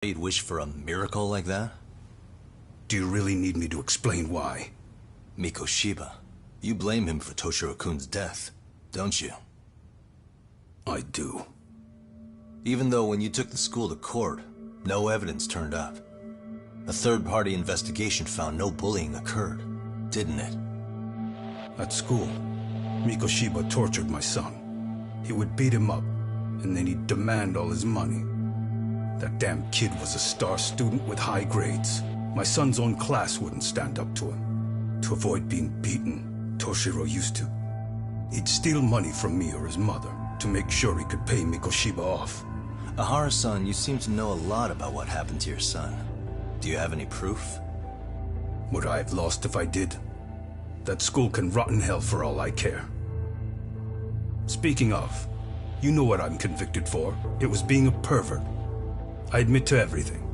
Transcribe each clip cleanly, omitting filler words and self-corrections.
You'd wish for a miracle like that? Do you really need me to explain why? Mikoshiba, you blame him for Toshiro-kun's death, don't you? I do. Even though when you took the school to court, no evidence turned up. A third-party investigation found no bullying occurred, didn't it? At school, Mikoshiba tortured my son. He would beat him up, and then he'd demand all his money. That damn kid was a star student with high grades. My son's own class wouldn't stand up to him. To avoid being beaten, Toshiro used to. He'd steal money from me or his mother to make sure he could pay Mikoshiba off. Ahara-san, you seem to know a lot about what happened to your son. Do you have any proof? Would I have lost if I did? That school can rot in hell for all I care. Speaking of, you know what I'm convicted for. It was being a pervert. I admit to everything.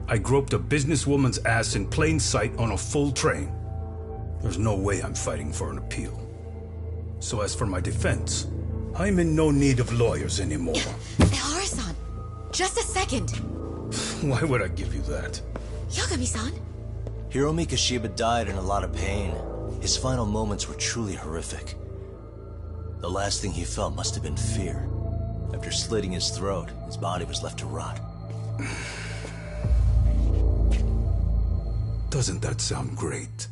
I groped a businesswoman's ass in plain sight on a full train. There's no way I'm fighting for an appeal. So as for my defense, I'm in no need of lawyers anymore. Ahara-san, just a second. Why would I give you that? Yagami-san? Hiro Mikoshiba died in a lot of pain. His final moments were truly horrific. The last thing he felt must have been fear. After slitting his throat, his body was left to rot. Doesn't that sound great?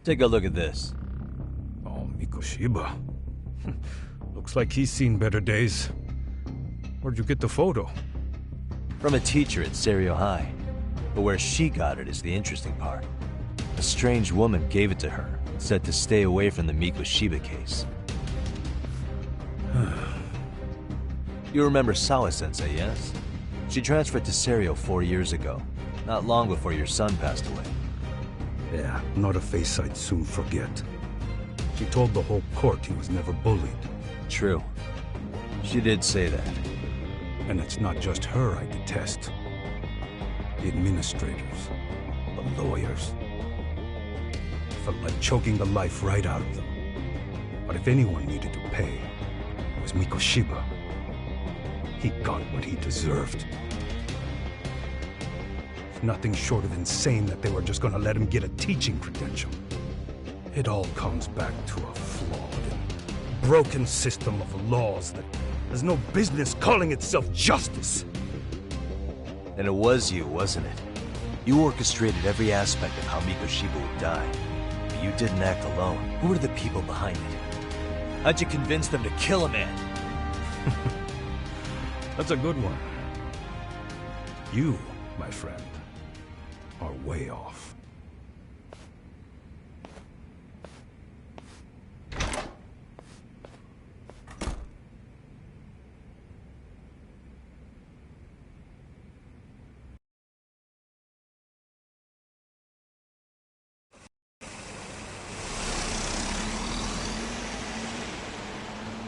Take a look at this. Oh, Mikoshiba. Looks like he's seen better days. Where'd you get the photo? From a teacher at Serio High. But where she got it is the interesting part. A strange woman gave it to her and said to stay away from the Mikoshiba case. You remember Sawa-sensei, yes? She transferred to Serio 4 years ago, not long before your son passed away. Yeah, not a face I'd soon forget. She told the whole court he was never bullied. True. She did say that. And it's not just her I detest. The administrators, the lawyers. Felt like choking the life right out of them. But if anyone needed to pay, it was Mikoshiba. He got what he deserved. It's nothing short of insane that they were just gonna let him get a teaching credential. It all comes back to a flawed and broken system of laws that has no business calling itself justice. And it was you, wasn't it? You orchestrated every aspect of how Mikoshiba would die. But you didn't act alone. Who were the people behind it? How'd you convince them to kill a man? That's a good one. You, my friend, are way off.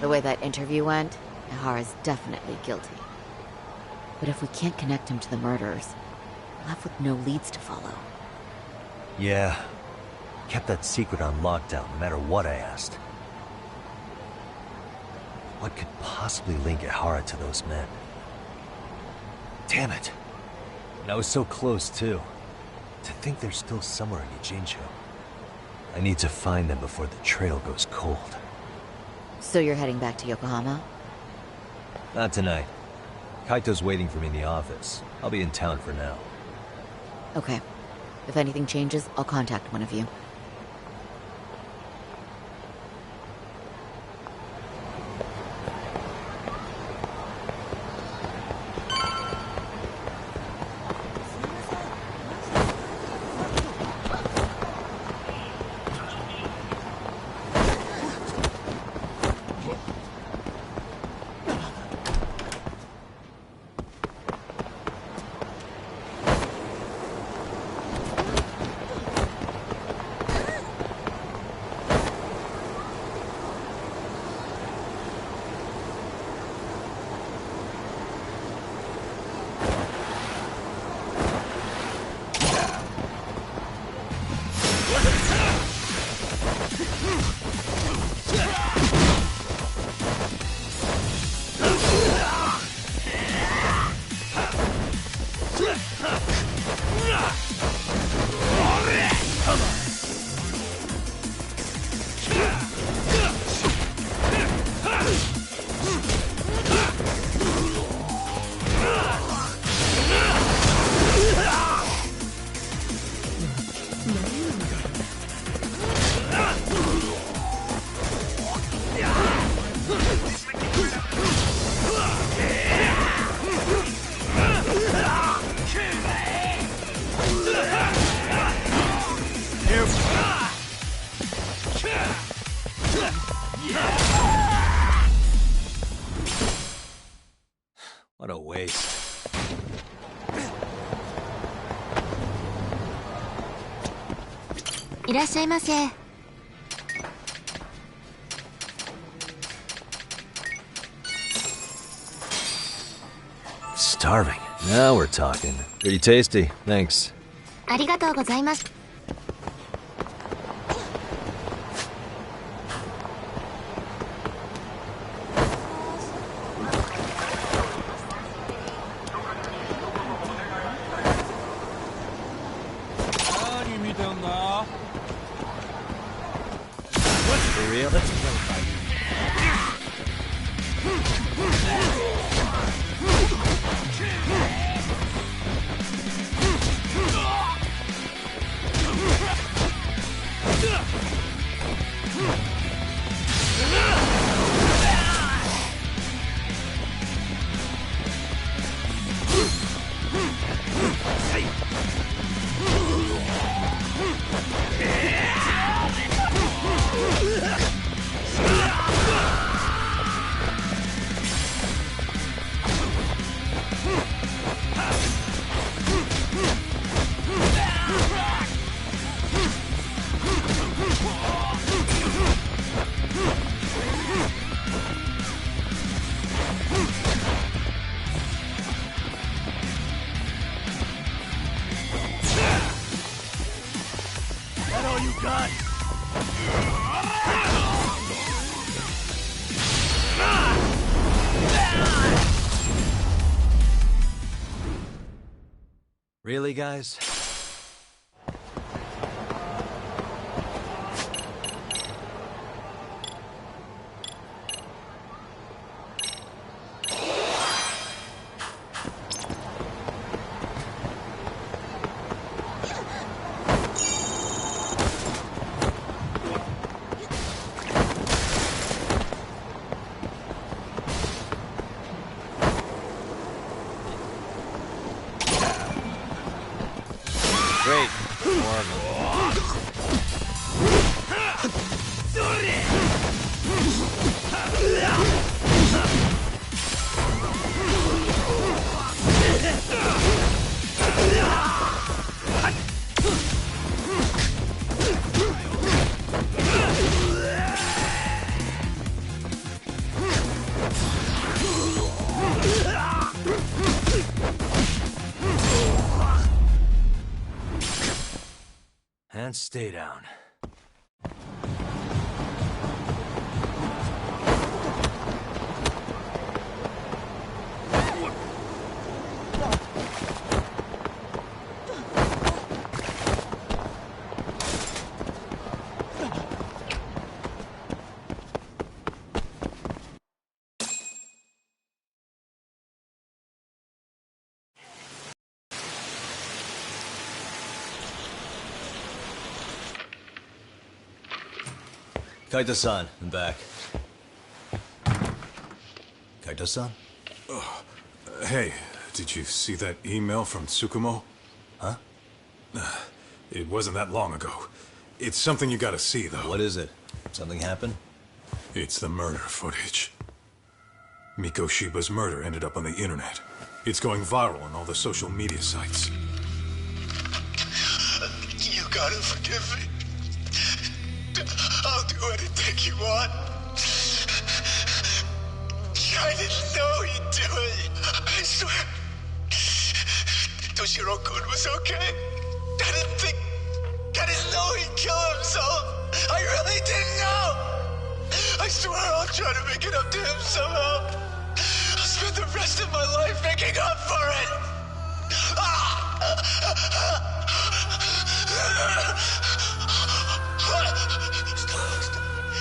The way that interview went, Ahara's definitely guilty. But if we can't connect him to the murderers, we're left with no leads to follow. Yeah. Kept that secret on lockdown no matter what I asked. What could possibly link Ahara to those men? Damn it. And I was so close too. To think they're still somewhere in Ijincho. I need to find them before the trail goes cold. So you're heading back to Yokohama? Not tonight. Kaito's waiting for me in the office. I'll be in town for now. Okay. If anything changes, I'll contact one of you. What a waste. Starving. Now we're talking. Pretty tasty. Thanks. ありがとうございます。For real? Let's play fight. That all you got? Really, guys? Great. More of them. And stay down. Kaito-san, I'm back. Kaito-san? Hey, did you see that email from Tsukumo? Huh? It wasn't that long ago. It's something you gotta see, though. What is it? Something happened? It's the murder footage. Miko Shiba's murder ended up on the internet. It's going viral on all the social media sites. You gotta forgive me. I'll do anything you want. I didn't know he'd do it. I swear. Toshiro-kun was okay. I didn't know he'd kill himself. I really didn't know. I swear I'll try to make it up to him somehow. I'll spend the rest of my life making up for it.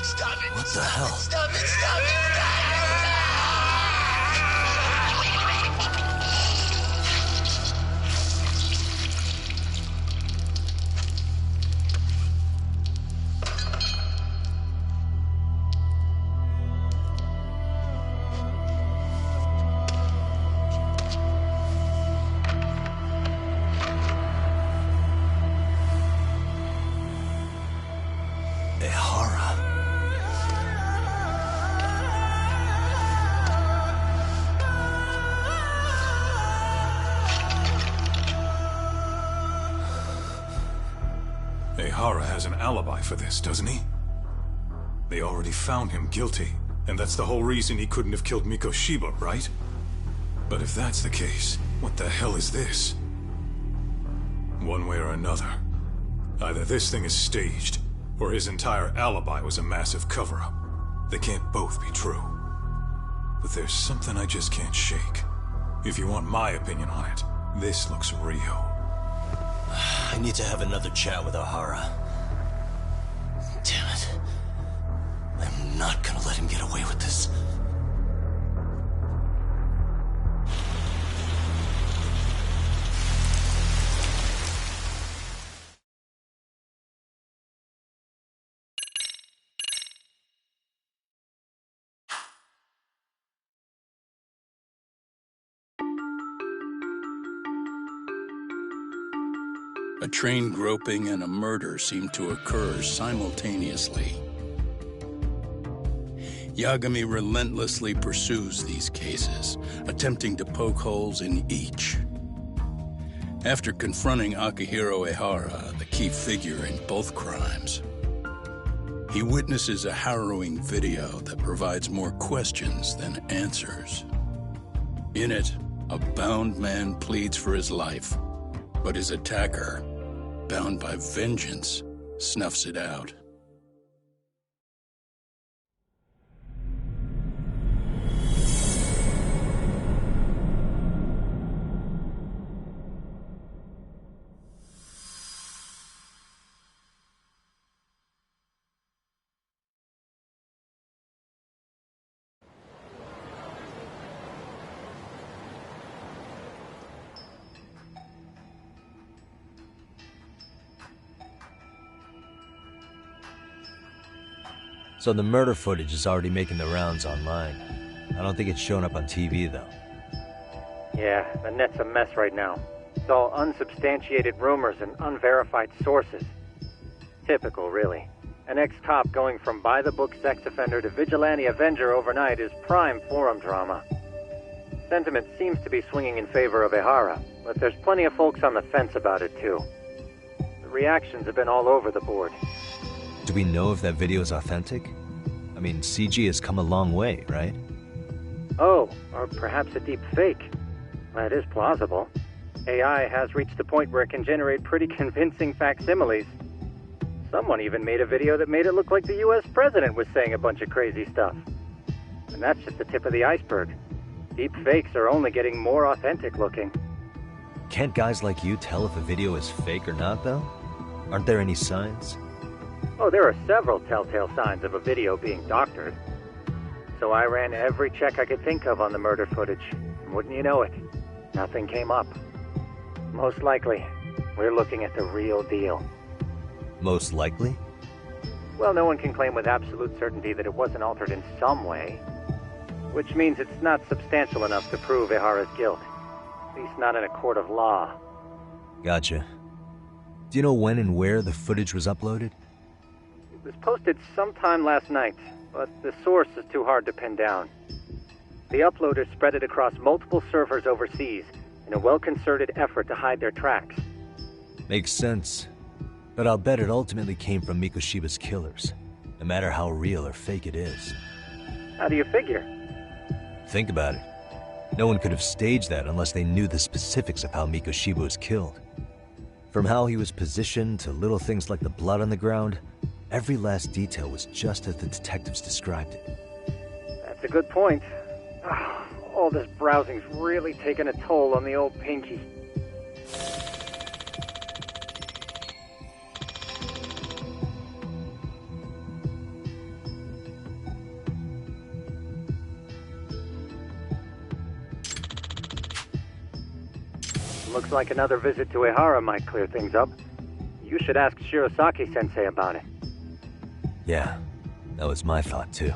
Stop it. What the hell? Stop it, stop it, Ehara has an alibi for this, doesn't he? They already found him guilty, and that's the whole reason he couldn't have killed Mikoshiba, right? But if that's the case, what the hell is this? One way or another, either this thing is staged, or his entire alibi was a massive cover-up. They can't both be true. But there's something I just can't shake. If you want my opinion on it, this looks real. I need to have another chat with O'Hara. Damn it. I'm not gonna let him get away with this. A train groping and a murder seem to occur simultaneously. Yagami relentlessly pursues these cases, attempting to poke holes in each. After confronting Akihiro Ehara, the key figure in both crimes, he witnesses a harrowing video that provides more questions than answers. In it, a bound man pleads for his life, but his attacker, bound by vengeance, snuffs it out. So the murder footage is already making the rounds online. I don't think it's showing up on TV, though. Yeah, the net's a mess right now. It's all unsubstantiated rumors and unverified sources. Typical, really. An ex-cop going from by-the-book sex offender to vigilante avenger overnight is prime forum drama. Sentiment seems to be swinging in favor of Ehara, but there's plenty of folks on the fence about it, too. The reactions have been all over the board. Do we know if that video is authentic? I mean, CG has come a long way, right? Oh, or perhaps a deep fake. That is plausible. AI has reached the point where it can generate pretty convincing facsimiles. Someone even made a video that made it look like the US president was saying a bunch of crazy stuff. And that's just the tip of the iceberg. Deep fakes are only getting more authentic looking. Can't guys like you tell if a video is fake or not, though? Aren't there any signs? Oh, there are several telltale signs of a video being doctored. So I ran every check I could think of on the murder footage. And wouldn't you know it, nothing came up. Most likely, we're looking at the real deal. Most likely? Well, no one can claim with absolute certainty that it wasn't altered in some way. Which means it's not substantial enough to prove Ehara's guilt. At least not in a court of law. Gotcha. Do you know when and where the footage was uploaded? It was posted sometime last night, but the source is too hard to pin down. The uploaders spread it across multiple servers overseas in a well-concerted effort to hide their tracks. Makes sense. But I'll bet it ultimately came from Mikoshiba's killers, no matter how real or fake it is. How do you figure? Think about it. No one could have staged that unless they knew the specifics of how Mikoshiba was killed. From how he was positioned to little things like the blood on the ground, every last detail was just as the detectives described it. That's a good point. All this browsing's really taken a toll on the old pinky. Looks like another visit to Ehara might clear things up. You should ask Shirosaki-sensei about it. Yeah, that was my thought too.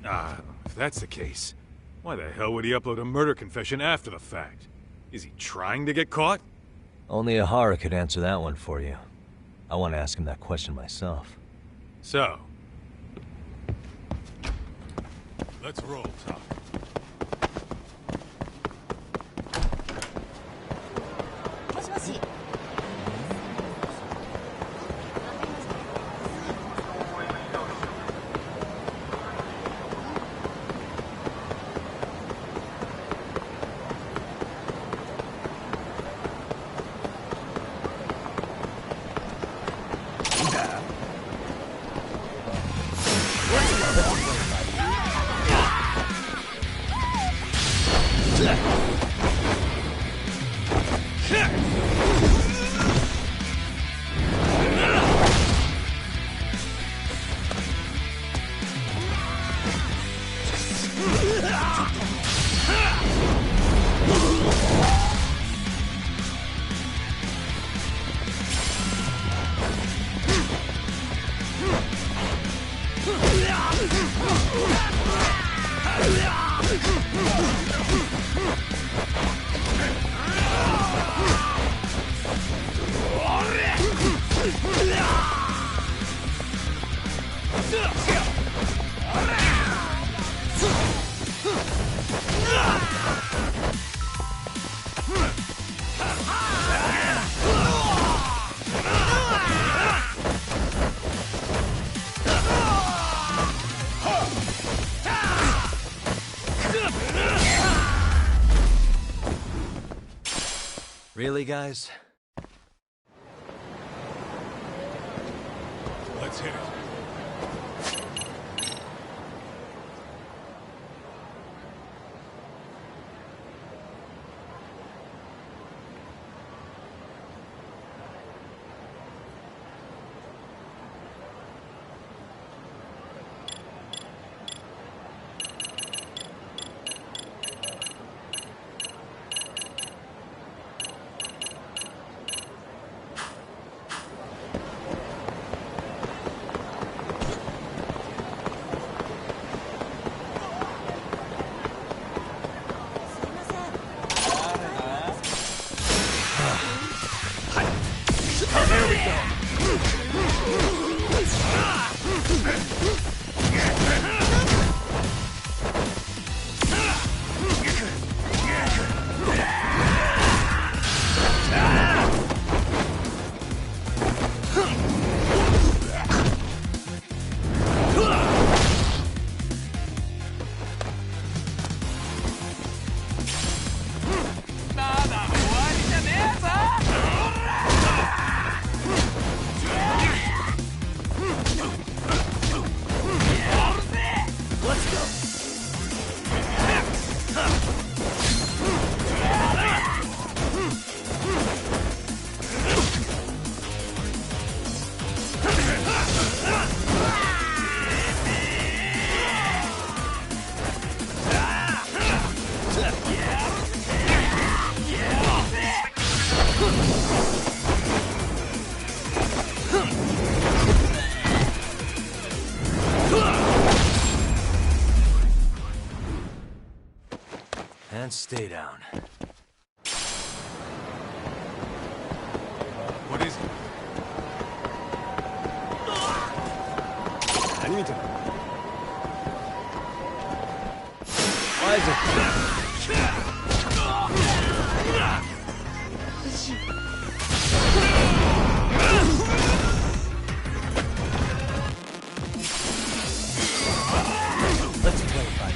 If that's the case, why the hell would he upload a murder confession after the fact? Is he trying to get caught? Only Ahara could answer that one for you. I want to ask him that question myself. So, let's roll, Tom. Really, guys? Let's hit it. And stay down. What is it? Why is it? Let's go, buddy.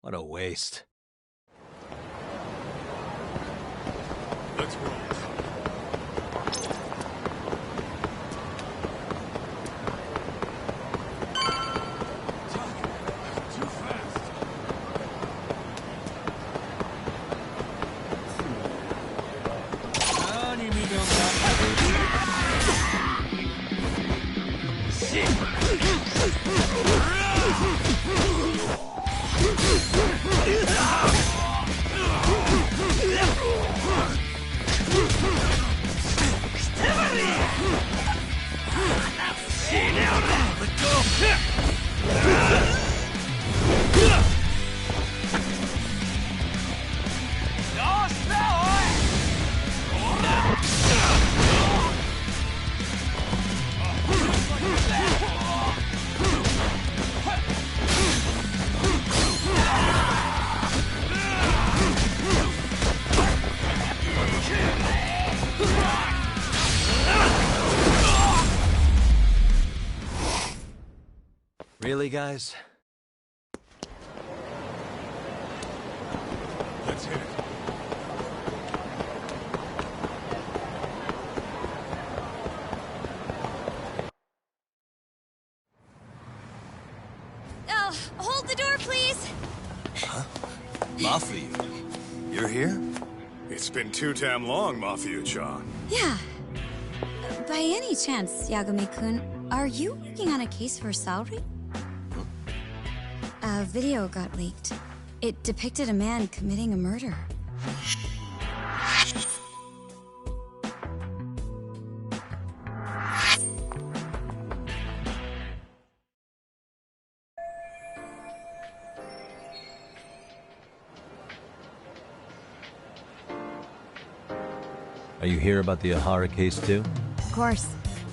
What a waste. Let's roll. Too fast. Really, guys? Let's hit it. Oh, hold the door, please! Mafia, you're here? It's been too damn long, Mafia-chan. Yeah. By any chance, Yagami-kun, are you working on a case for Saori? A video got leaked. It depicted a man committing a murder. Are you here about the Ahara case too? Of course.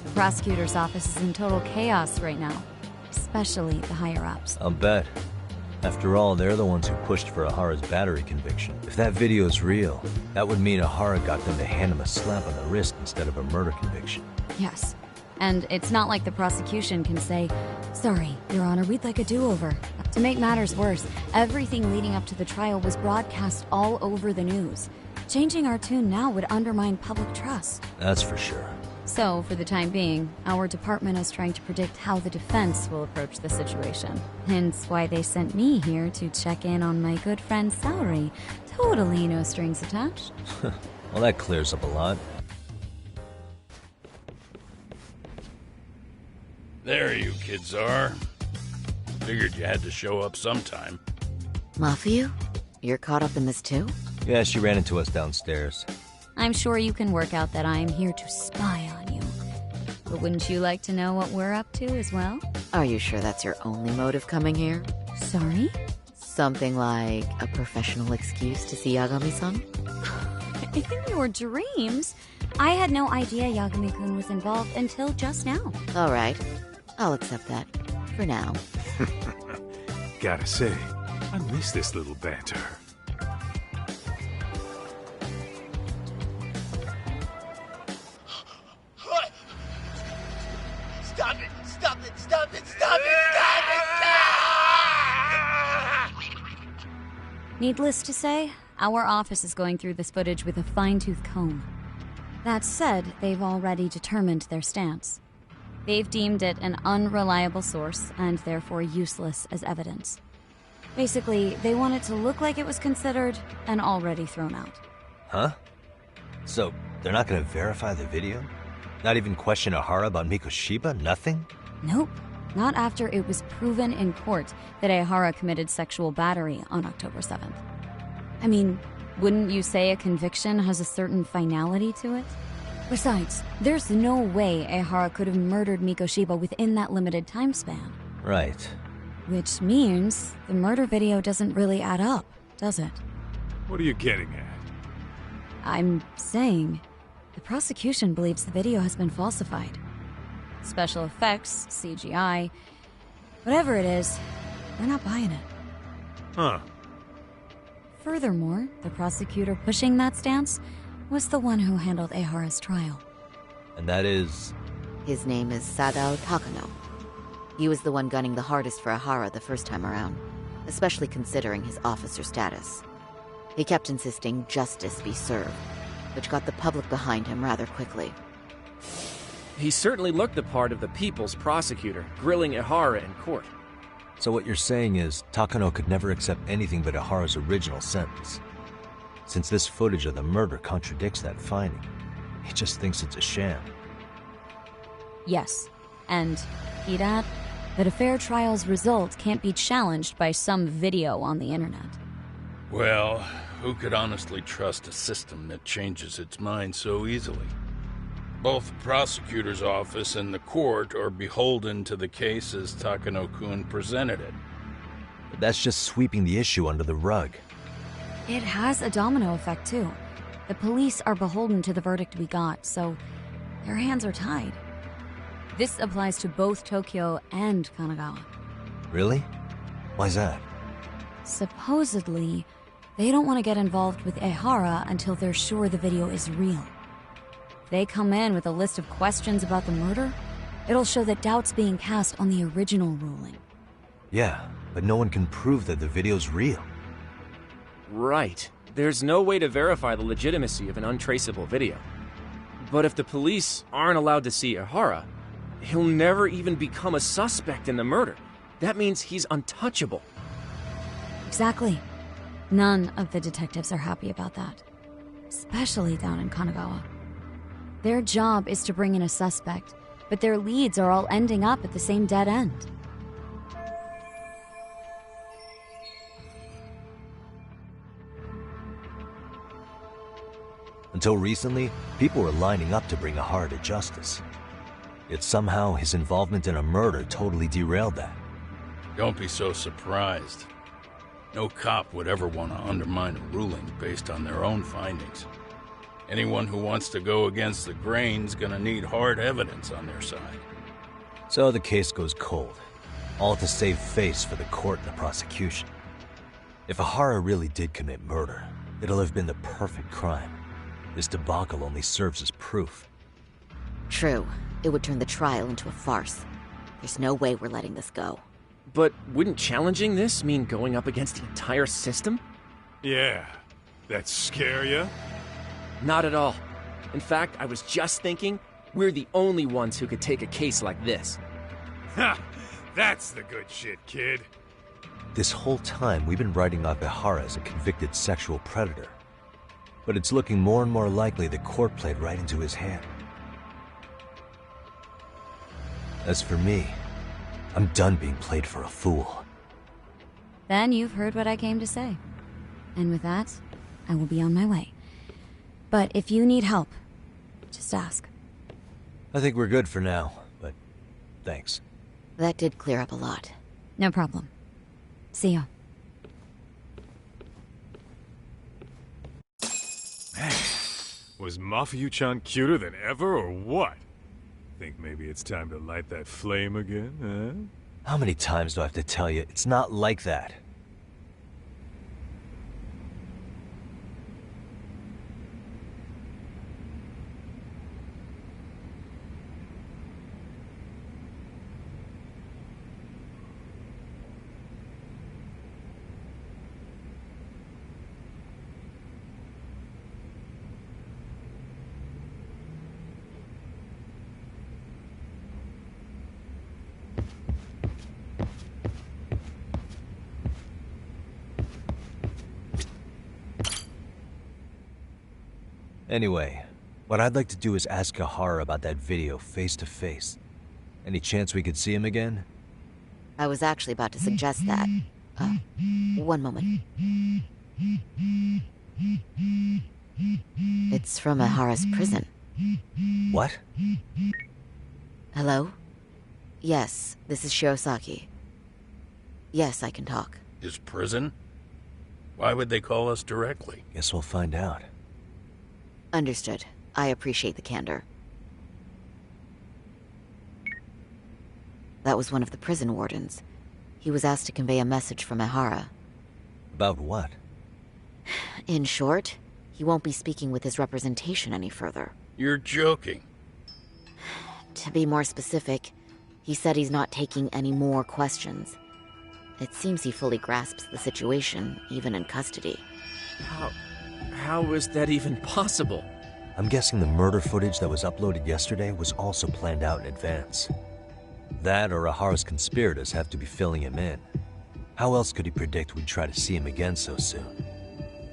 The prosecutor's office is in total chaos right now. Especially the higher-ups. I'll bet. After all, they're the ones who pushed for Ahara's battery conviction. If that video is real, that would mean Ahara got them to hand him a slap on the wrist instead of a murder conviction. Yes. And it's not like the prosecution can say, "Sorry, Your Honor, we'd like a do-over." To make matters worse, everything leading up to the trial was broadcast all over the news. Changing our tune now would undermine public trust. That's for sure. So, for the time being, our department is trying to predict how the defense will approach the situation. Hence why they sent me here to check in on my good friend Saori. Totally no strings attached. Well, that clears up a lot. There you kids are. Figured you had to show up sometime. Mafia? You're caught up in this too? Yeah, she ran into us downstairs. I'm sure you can work out that I'm here to spy on you. But wouldn't you like to know what we're up to as well? Are you sure that's your only motive coming here? Sorry? Something like a professional excuse to see Yagami-san? In your dreams? I had no idea Yagami-kun was involved until just now. All right. I'll accept that. For now. Gotta say, I miss this little banter. What? Stop it! Stop it! Stop it! Stop it! Stop it! Needless to say, our office is going through this footage with a fine-tooth comb. That said, they've already determined their stance. They've deemed it an unreliable source and therefore useless as evidence. Basically, they want it to look like it was considered and already thrown out. Huh? So, they're not gonna verify the video? Not even question Ahara about Mikoshiba? Nothing? Nope. Not after it was proven in court that Ahara committed sexual battery on October 7th. I mean, wouldn't you say a conviction has a certain finality to it? Besides, there's no way Ahara could have murdered Mikoshiba within that limited time span. Right. Which means the murder video doesn't really add up, does it? What are you getting at? I'm saying the prosecution believes the video has been falsified. Special effects, CGI, whatever it is, they're not buying it. Huh. Furthermore, the prosecutor pushing that stance was the one who handled Ahara's trial. And that is... His name is Sadao Takano. He was the one gunning the hardest for Ahara the first time around, especially considering his officer status. He kept insisting justice be served, which got the public behind him rather quickly. He certainly looked the part of the people's prosecutor, grilling Ahara in court. So what you're saying is, Takano could never accept anything but Ahara's original sentence. Since this footage of the murder contradicts that finding, he just thinks it's a sham. Yes, and he'd add that a fair trial's result can't be challenged by some video on the internet. Well, who could honestly trust a system that changes its mind so easily? Both the prosecutor's office and the court are beholden to the case as Takano-kun presented it. But that's just sweeping the issue under the rug. It has a domino effect, too. The police are beholden to the verdict we got, so their hands are tied. This applies to both Tokyo and Kanagawa. Really? Why's that? Supposedly, they don't want to get involved with Ehara until they're sure the video is real. If they come in with a list of questions about the murder, it'll show that doubt's being cast on the original ruling. Yeah, but no one can prove that the video's real. Right. There's no way to verify the legitimacy of an untraceable video. But if the police aren't allowed to see Ihara, he'll never even become a suspect in the murder. That means he's untouchable. Exactly. None of the detectives are happy about that. Especially down in Kanagawa. Their job is to bring in a suspect, but their leads are all ending up at the same dead end. Until recently, people were lining up to bring Ihara to justice. Yet somehow his involvement in a murder totally derailed that. Don't be so surprised. No cop would ever want to undermine a ruling based on their own findings. Anyone who wants to go against the grain's gonna need hard evidence on their side. So the case goes cold, all to save face for the court and the prosecution. If Ihara really did commit murder, it'll have been the perfect crime. This debacle only serves as proof. True. It would turn the trial into a farce. There's no way we're letting this go. But wouldn't challenging this mean going up against the entire system? Yeah. That scare ya? Not at all. In fact, I was just thinking, we're the only ones who could take a case like this. Ha! That's the good shit, kid. This whole time, we've been writing off Ihara as a convicted sexual predator. But it's looking more and more likely the court played right into his hand. As for me, I'm done being played for a fool. Then you've heard what I came to say. And with that, I will be on my way. But if you need help, just ask. I think we're good for now, but thanks. That did clear up a lot. No problem. See ya. Man, was Mafuyu-chan cuter than ever, or what? Think maybe it's time to light that flame again, huh? How many times do I have to tell you, it's not like that? Anyway, what I'd like to do is ask Ihara about that video face to face. Any chance we could see him again? I was actually about to suggest that. One moment. It's from Ihara's prison. What? Hello? Yes, this is Shirosaki. Yes, I can talk. His prison? Why would they call us directly? Guess we'll find out. Understood. I appreciate the candor. That was one of the prison wardens. He was asked to convey a message from Ihara. About what? In short, he won't be speaking with his representation any further. You're joking. To be more specific, he said he's not taking any more questions. It seems he fully grasps the situation, even in custody. How is that even possible? I'm guessing the murder footage that was uploaded yesterday was also planned out in advance. That or Ihara's conspirators have to be filling him in. How else could he predict we'd try to see him again so soon?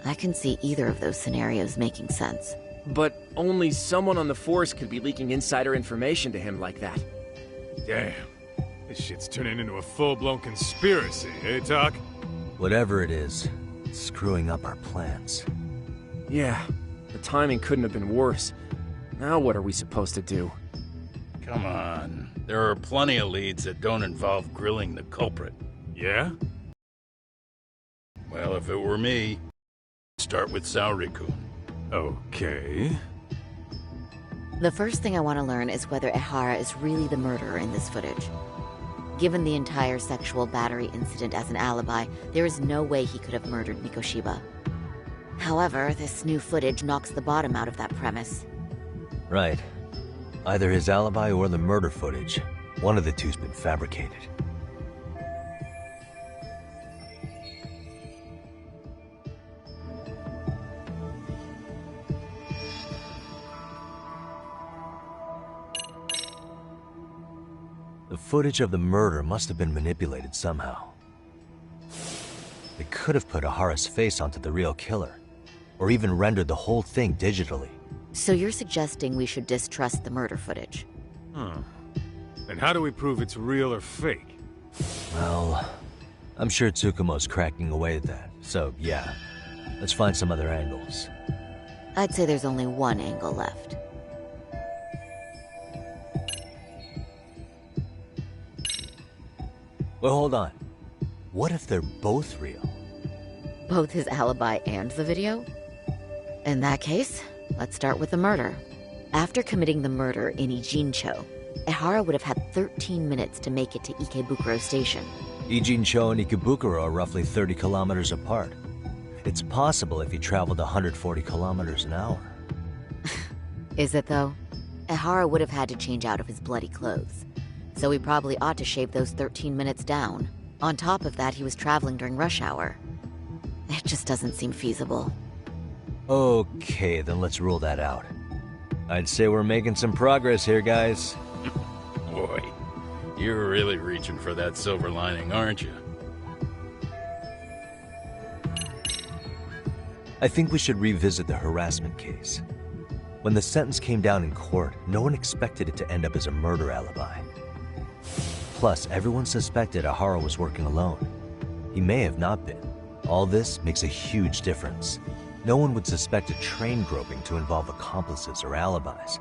I can see either of those scenarios making sense. But only someone on the force could be leaking insider information to him like that. Damn. This shit's turning into a full-blown conspiracy, eh, Doc? Whatever it is, it's screwing up our plans. Yeah, the timing couldn't have been worse. Now what are we supposed to do? Come on. There are plenty of leads that don't involve grilling the culprit. Yeah? Well, if it were me, I'd start with Saori-kun. Okay. The first thing I want to learn is whether Ihara is really the murderer in this footage. Given the entire sexual battery incident as an alibi, there is no way he could have murdered Mikoshiba. However, this new footage knocks the bottom out of that premise. Right. Either his alibi or the murder footage. One of the two's been fabricated. The footage of the murder must have been manipulated somehow. They could have put Ahara's face onto the real killer, or even rendered the whole thing digitally. So you're suggesting we should distrust the murder footage? And how do we prove it's real or fake? Well, I'm sure Tsukumo's cracking away at that, so yeah. Let's find some other angles. I'd say there's only one angle left. Well, hold on. What if they're both real? Both his alibi and the video? In that case, let's start with the murder. After committing the murder in Ijincho, Ehara would have had 13 minutes to make it to Ikebukuro Station. Ijincho and Ikebukuro are roughly 30 kilometers apart. It's possible if he traveled 140 kilometers an hour. Is it, though? Ehara would have had to change out of his bloody clothes, so he probably ought to shave those 13 minutes down. On top of that, he was traveling during rush hour. It just doesn't seem feasible. Okay, then let's rule that out. I'd say we're making some progress here, guys. Boy, you're really reaching for that silver lining, aren't you? I think we should revisit the harassment case. When the sentence came down in court, no one expected it to end up as a murder alibi. Plus, everyone suspected Ahara was working alone. He may have not been. All this makes a huge difference. No one would suspect a train groping to involve accomplices or alibis.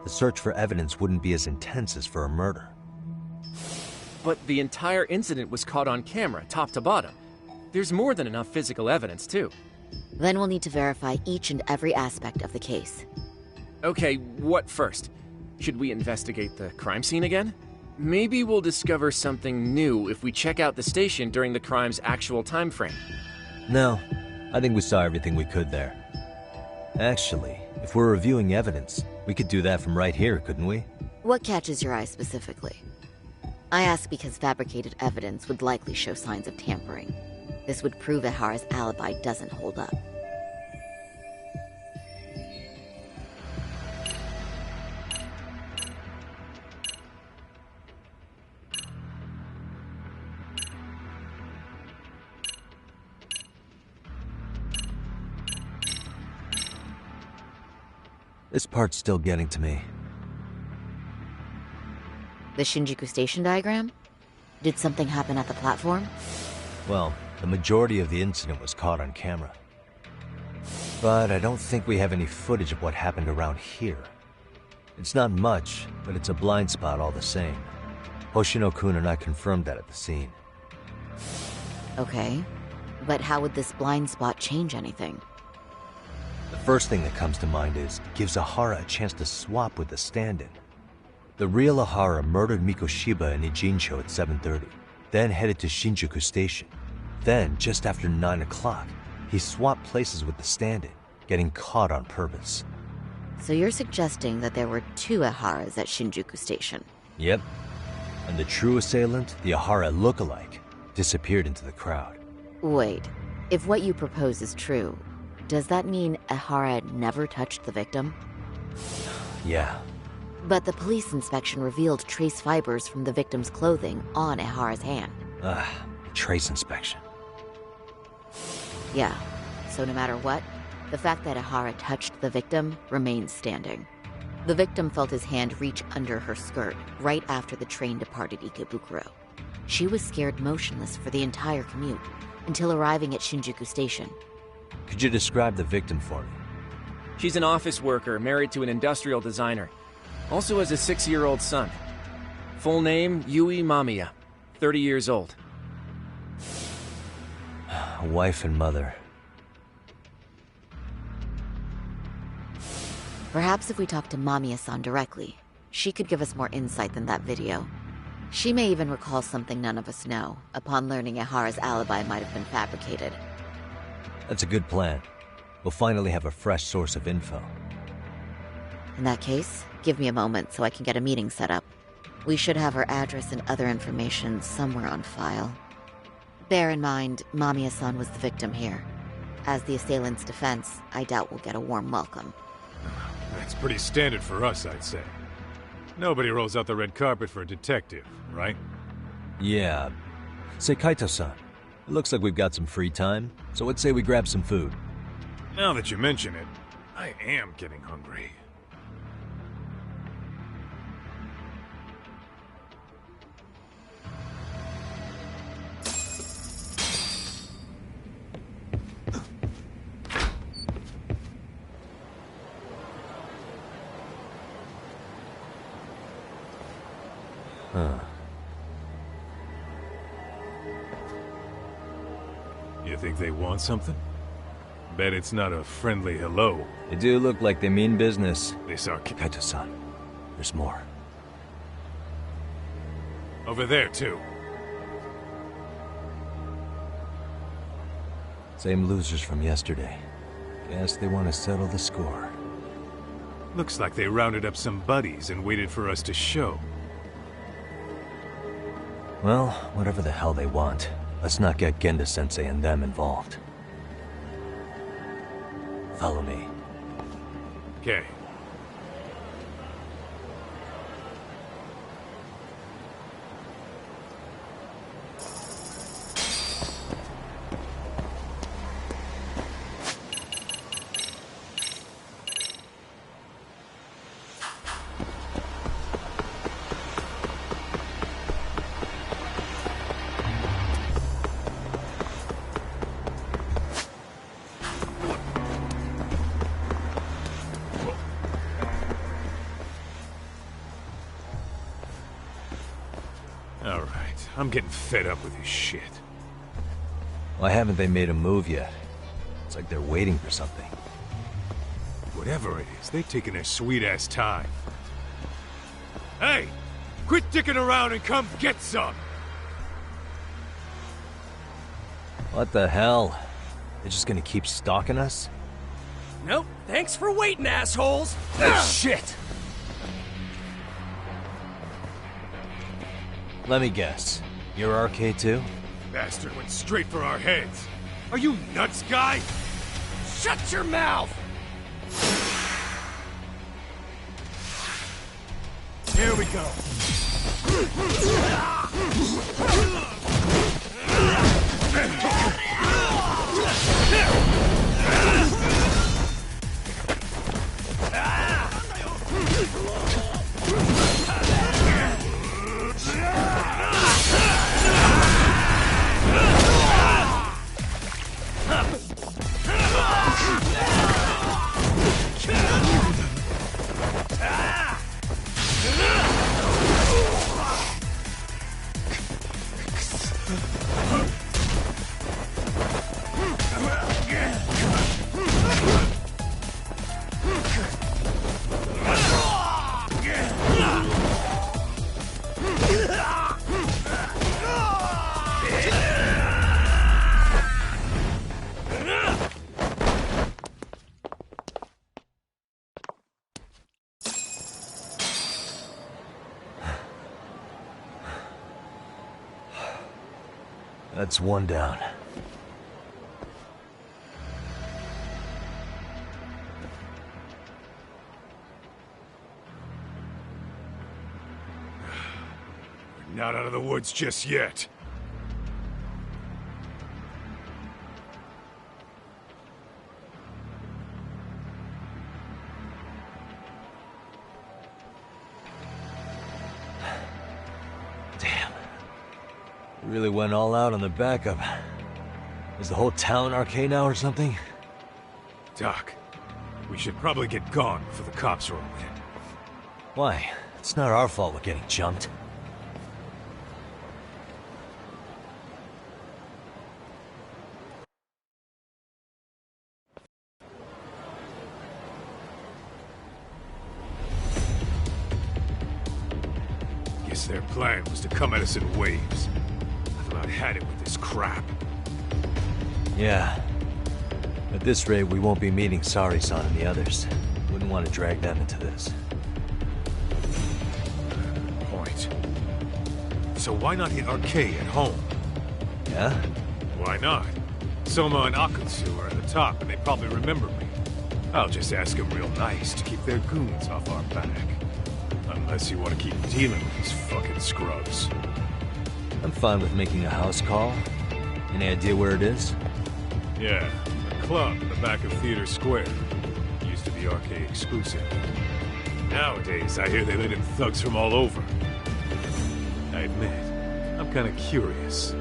The search for evidence wouldn't be as intense as for a murder. But the entire incident was caught on camera, top to bottom. There's more than enough physical evidence, too. Then we'll need to verify each and every aspect of the case. Okay, what first? Should we investigate the crime scene again? Maybe we'll discover something new if we check out the station during the crime's actual time frame. No, I think we saw everything we could there. Actually, if we're reviewing evidence, we could do that from right here, couldn't we? What catches your eye specifically? I ask because fabricated evidence would likely show signs of tampering. This would prove Ehara's alibi doesn't hold up. This part's still getting to me. The Shinjuku Station diagram? Did something happen at the platform? Well, the majority of the incident was caught on camera. But I don't think we have any footage of what happened around here. It's not much, but it's a blind spot all the same. Hoshino-kun and I confirmed that at the scene. Okay, but how would this blind spot change anything? The first thing that comes to mind is it gives Ahara a chance to swap with the stand-in. The real Ahara murdered Mikoshiba in Ijincho at 7:30, then headed to Shinjuku Station. Then, just after 9 o'clock, he swapped places with the stand-in, getting caught on purpose. So you're suggesting that there were two Aharas at Shinjuku Station? Yep. And the true assailant, the Ahara look-alike, disappeared into the crowd. Wait, if what you propose is true, does that mean Ehara never touched the victim? Yeah. But the police inspection revealed trace fibers from the victim's clothing on Ehara's hand. Trace inspection. Yeah, so no matter what, the fact that Ehara touched the victim remains standing. The victim felt his hand reach under her skirt right after the train departed Ikebukuro. She was scared motionless for the entire commute until arriving at Shinjuku Station. Could you describe the victim for me? She's an office worker married to an industrial designer. Also has a 6-year-old son. Full name, Yui Mamiya, 30 years old. A wife and mother. Perhaps if we talk to Mamiya-san directly, she could give us more insight than that video. She may even recall something none of us know, upon learning Ehara's alibi might have been fabricated. That's a good plan. We'll finally have a fresh source of info. In that case, give me a moment so I can get a meeting set up. We should have her address and other information somewhere on file. Bear in mind, Mamiya-san was the victim here. As the assailant's defense, I doubt we'll get a warm welcome. That's pretty standard for us, I'd say. Nobody rolls out the red carpet for a detective, right? Yeah. Say, Kaito-san, it looks like we've got some free time, so let's say we grab some food. Now that you mention it, I am getting hungry. Huh. You think they want something? Bet it's not a friendly hello. They do look like they mean business. This are Kaito-san, there's more. over there too. Same losers from yesterday. Guess they want to settle the score. Looks like they rounded up some buddies and waited for us to show. Well, whatever the hell they want, let's not get Genda-sensei and them involved. Follow me. Okay. Alright, I'm getting fed up with this shit. Why haven't they made a move yet? It's like they're waiting for something. Whatever it is, they've taken their sweet-ass time. Hey! Quit dicking around and come get some! What the hell? They're just gonna keep stalking us? Nope. Thanks for waiting, assholes! Shit! Let me guess. You're RK too? Bastard went straight for our heads. Are you nuts, guy? Shut your mouth! Here we go. That's one down. We're not out of the woods just yet. Really went all out on the backup. Is the whole town RK now or something? Doc, we should probably get gone before the cops roll in. Why? It's not our fault we're getting jumped. Guess their plan was to come at us in waves. I've about had it with this crap. Yeah. At this rate, we won't be meeting Sari-san and the others. Wouldn't want to drag them into this. Point. So why not hit RK at home? Yeah? Why not? Soma and Akutsu are at the top, and they probably remember me. I'll just ask them real nice to keep their goons off our back. Unless you want to keep dealing with these fucking scrubs. I'm fine with making a house call. Any idea where it is? Yeah, a club in the back of Theater Square. Used to be arcade exclusive. Nowadays, I hear they let in thugs from all over. I admit, I'm kinda curious.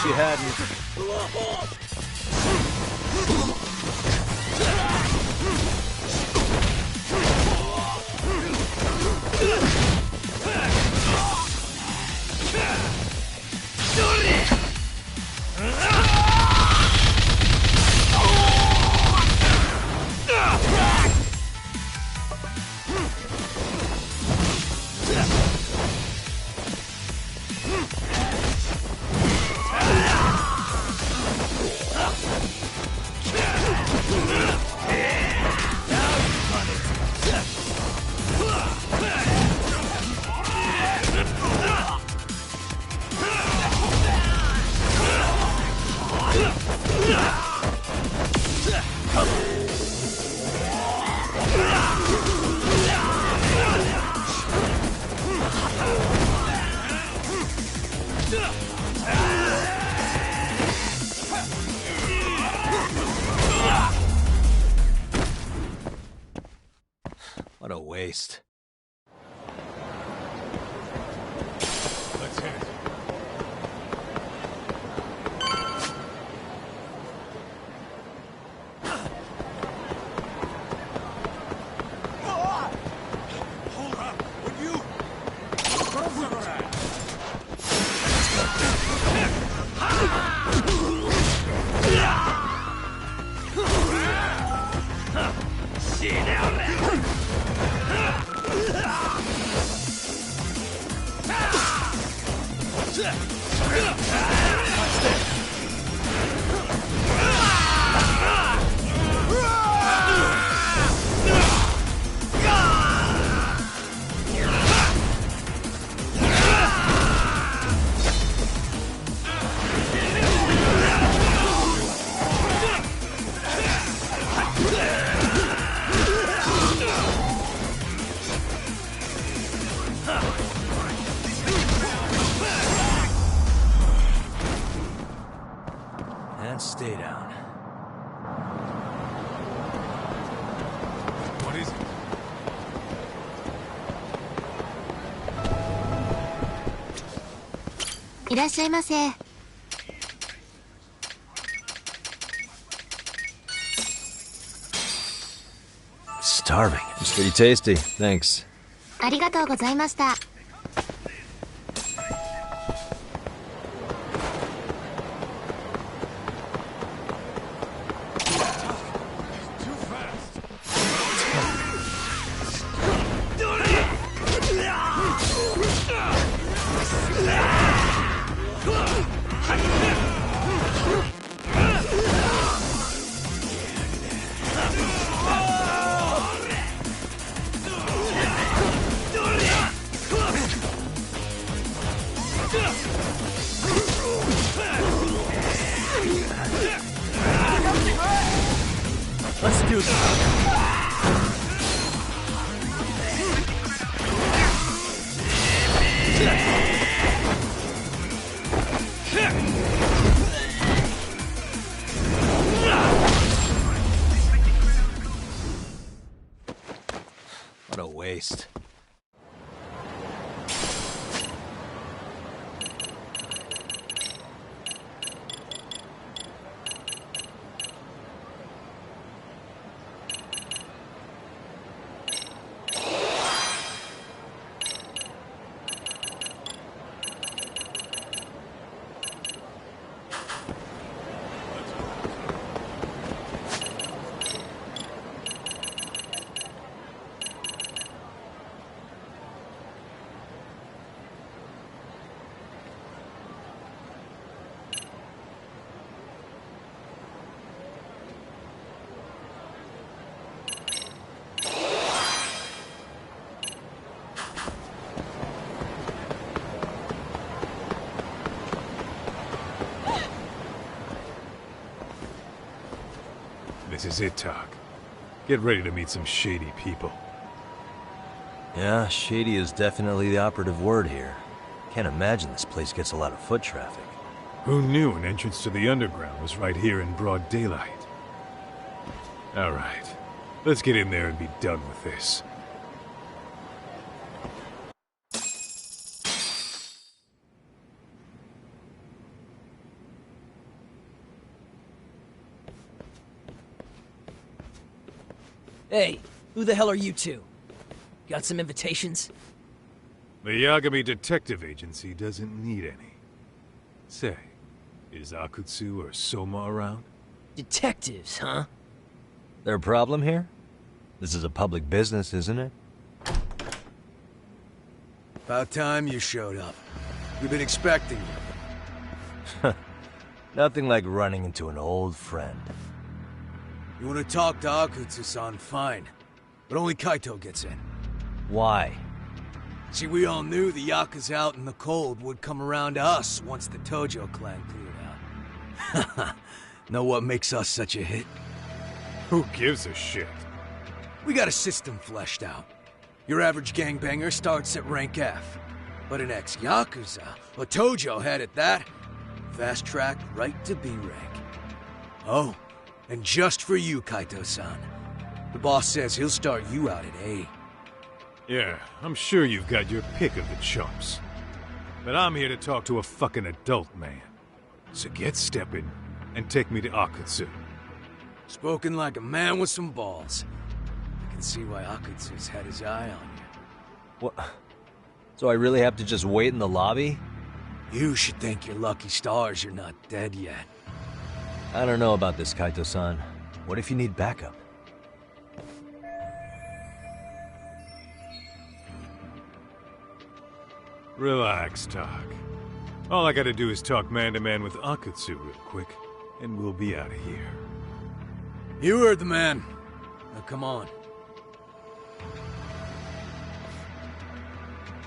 She hadn't. What a waste. Let's hit it. Hold up! Would you? And stay down. What is it?いらっしゃいませ。Starving. It's pretty tasty. Thanks. ありがとうございました。Let's do this. What a waste. This is it, Talk. Get ready to meet some shady people. Yeah, shady is definitely the operative word here. Can't imagine this place gets a lot of foot traffic. Who knew an entrance to the underground was right here in broad daylight? Alright, let's get in there and be done with this. Hey, who the hell are you two? Got some invitations? The Yagami Detective Agency doesn't need any. Say, is Akutsu or Soma around? Detectives, huh? There a problem here? This is a public business, isn't it? About time you showed up. We've been expecting you. Nothing like running into an old friend. You want to talk to Akutsu-san, fine. But only Kaito gets in. Why? See, we all knew the Yakuza out in the cold would come around to us once the Tojo clan cleared out. Know what makes us such a hit? Who gives a shit? We got a system fleshed out. Your average gangbanger starts at rank F. But an ex-Yakuza, a Tojo head at that, fast track right to B rank. Oh, and just for you, Kaito-san. The boss says he'll start you out at A. Yeah, I'm sure you've got your pick of the chumps. But I'm here to talk to a fucking adult man. So get stepping and take me to Akutsu. Spoken like a man with some balls. I can see why Akutsu's had his eye on you. What? So I really have to just wait in the lobby? You should thank your lucky stars you're not dead yet. I don't know about this, Kaito-san. What if you need backup? Relax, Talk. All I gotta do is talk man-to-man with Akutsu real quick, and we'll be out of here. You heard the man. Now come on.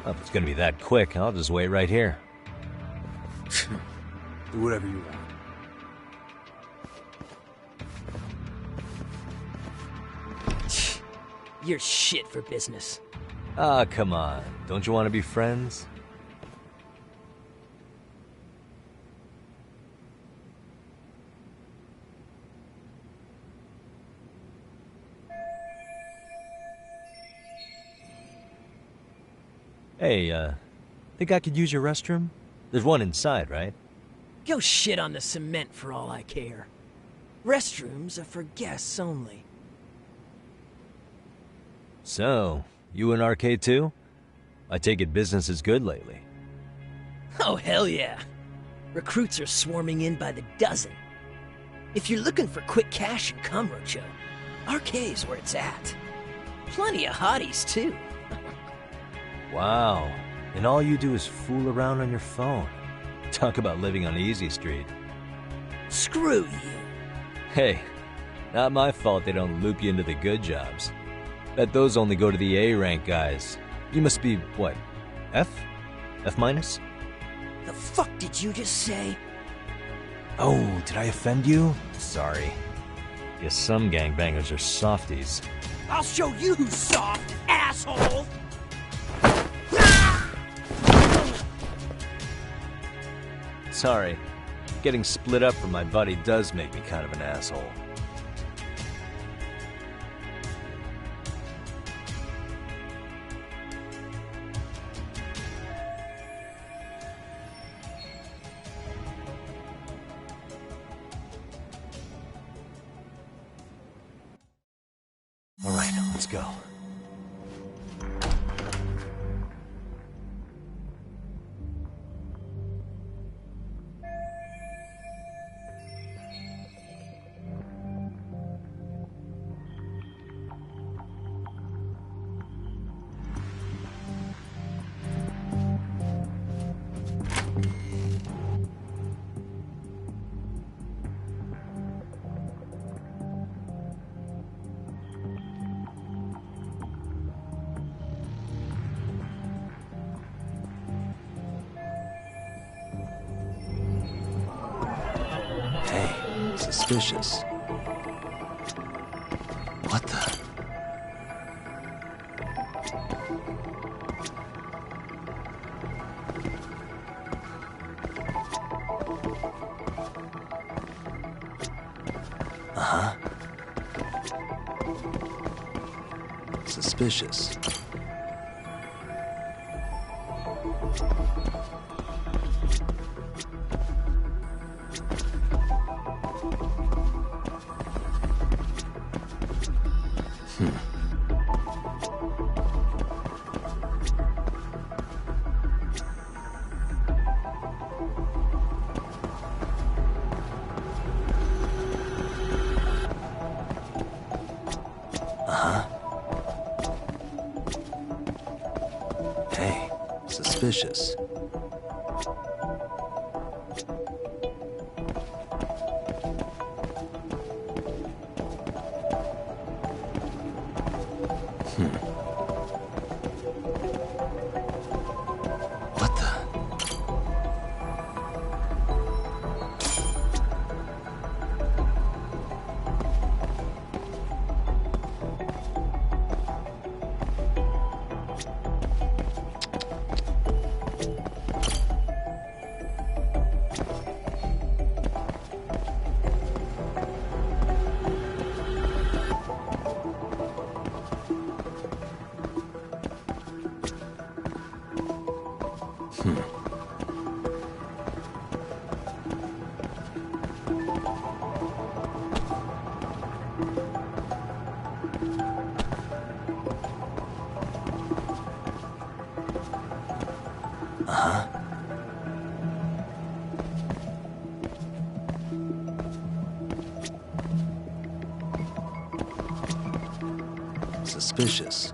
Well, if it's gonna be that quick, I'll just wait right here. Do whatever you want. You're shit for business. Ah, come on. Don't you want to be friends? Hey, think I could use your restroom? There's one inside, right? Go shit on the cement for all I care. Restrooms are for guests only. So, you in Arcade too? I take it business is good lately. Oh, hell yeah. Recruits are swarming in by the dozen. If you're looking for quick cash and Kamurocho, Arcade's where it's at. Plenty of hotties, too. Wow. And all you do is fool around on your phone. Talk about living on Easy Street. Screw you. Hey, not my fault they don't loop you into the good jobs. Bet those only go to the A-rank guys. You must be, what, F? F minus? The fuck did you just say? Oh, did I offend you? Sorry. Guess some gangbangers are softies. I'll show you who's soft, asshole! Sorry. Getting split up from my buddy does make me kind of an asshole. All right, let's go. Suspicious. Suspicious. Hey, suspicious. What the? Suspicious.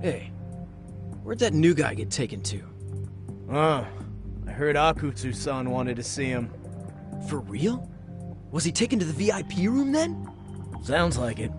Hey, where'd that new guy get taken to? I heard Akutsu-san wanted to see him. For real? Was he taken to the VIP room then? Sounds like it.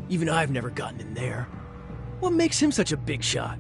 Even I've never gotten in there. What makes him such a big shot?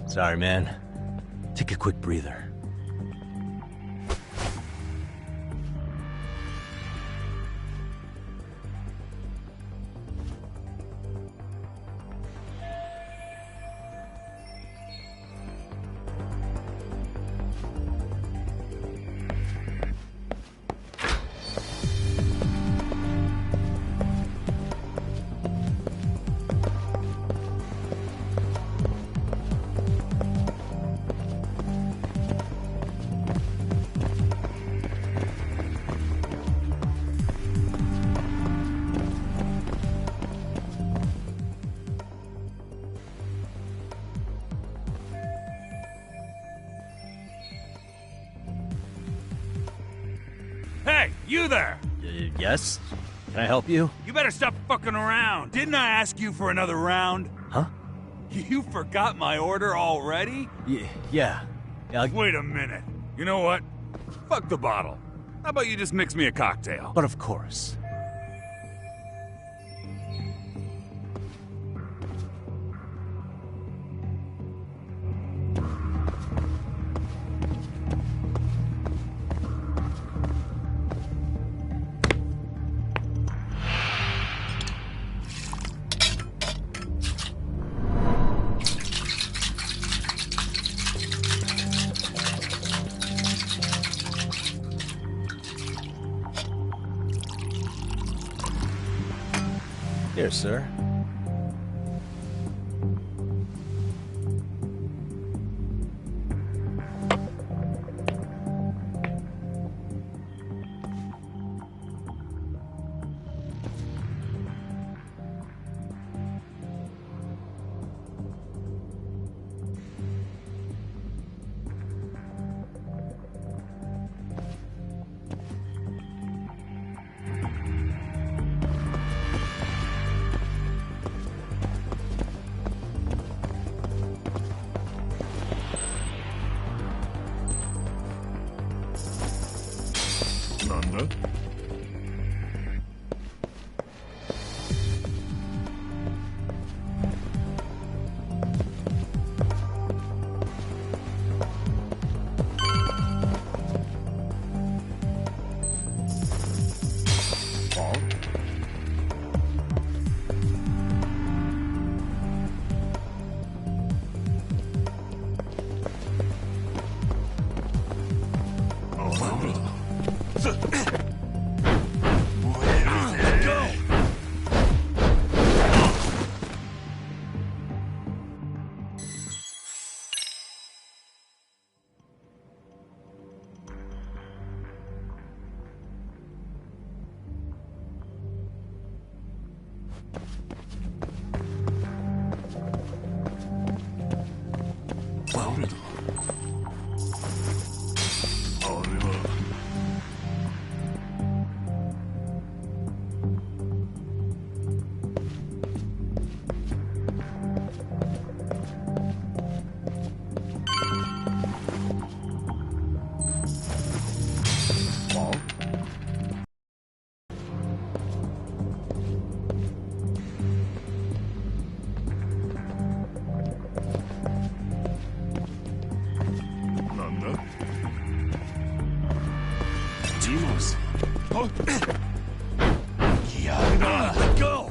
Sorry, man. Take a quick breather. Hey, you there! Yes? Can I help you? You better stop fucking around. Didn't I ask you for another round? Huh? You forgot my order already? Yeah. Wait a minute. You know what? Fuck the bottle. How about you just mix me a cocktail? But of course. Here, sir. Let go!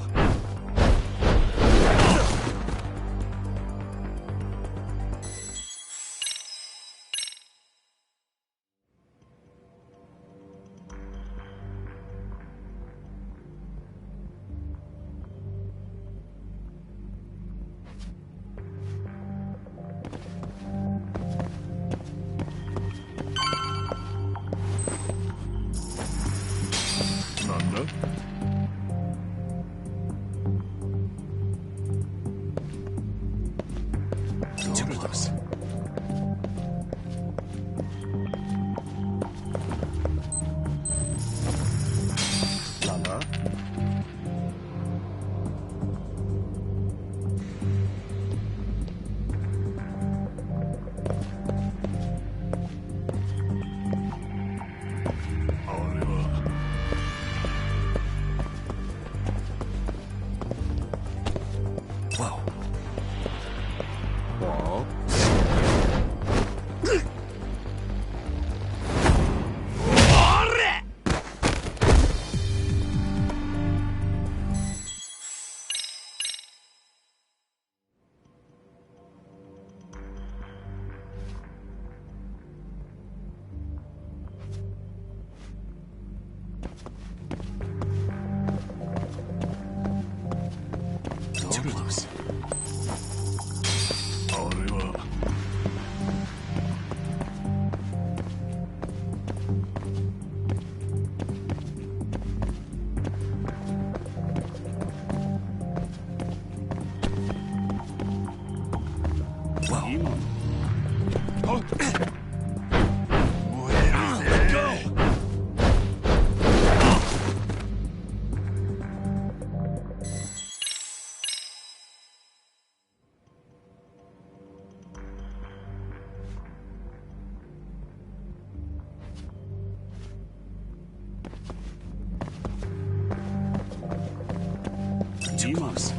Demons.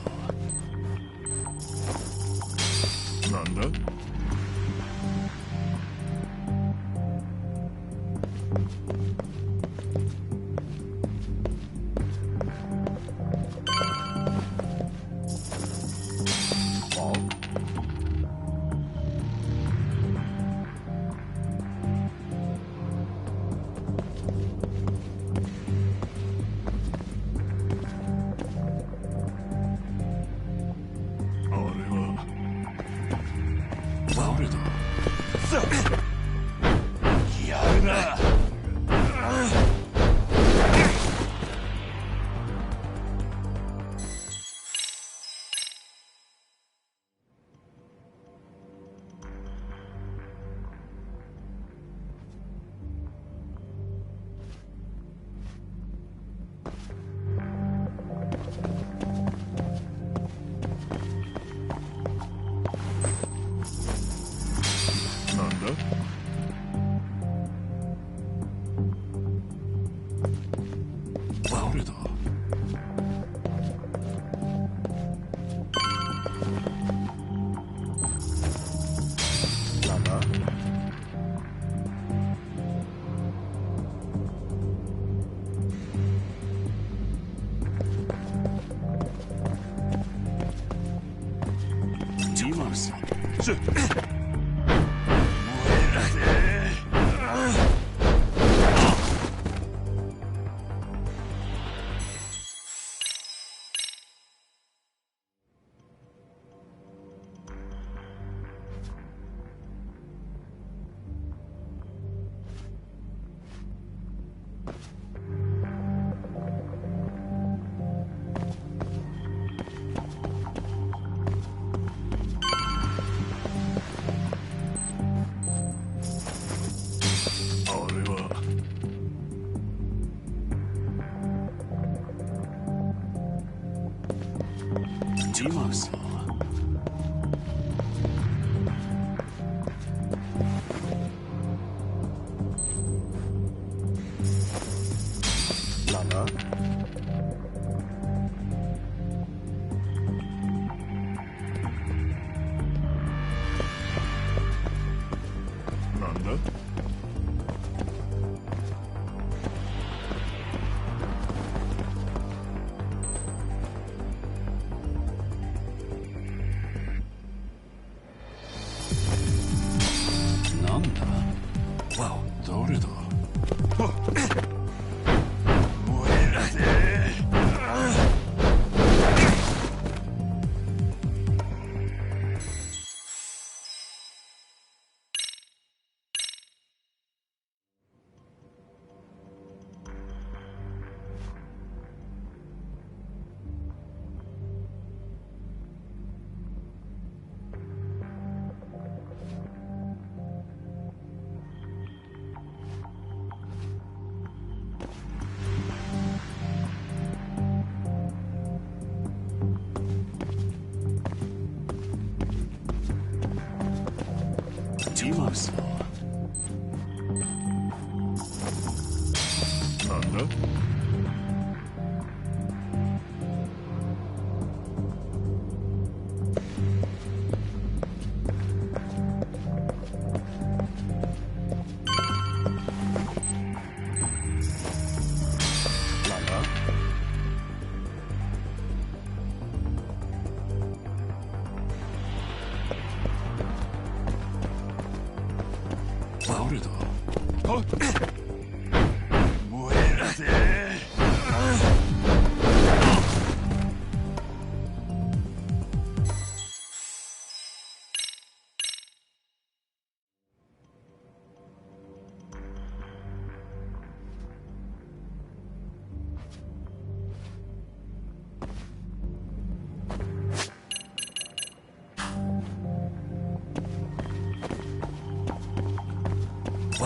なんだ? Demons.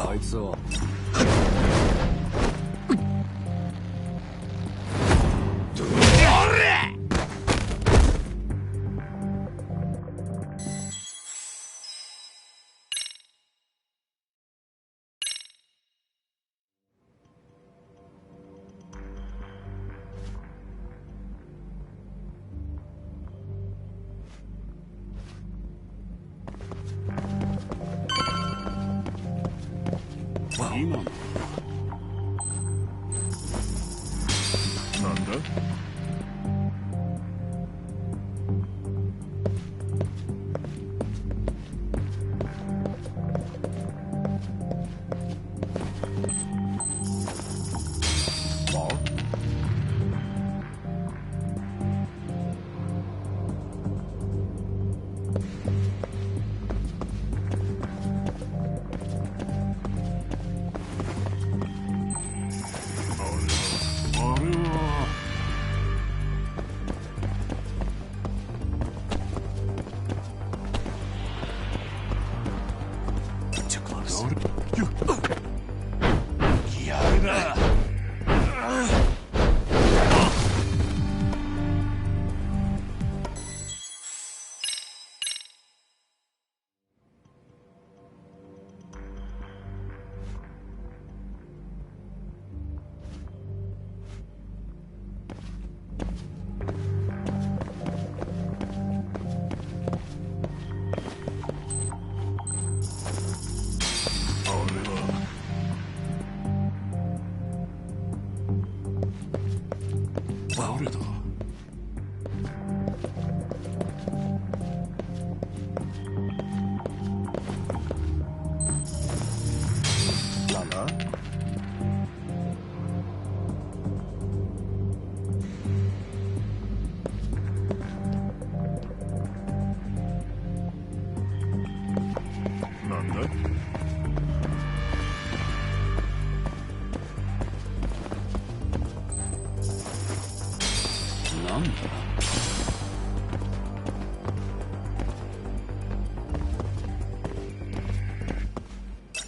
あいつを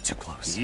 Too close.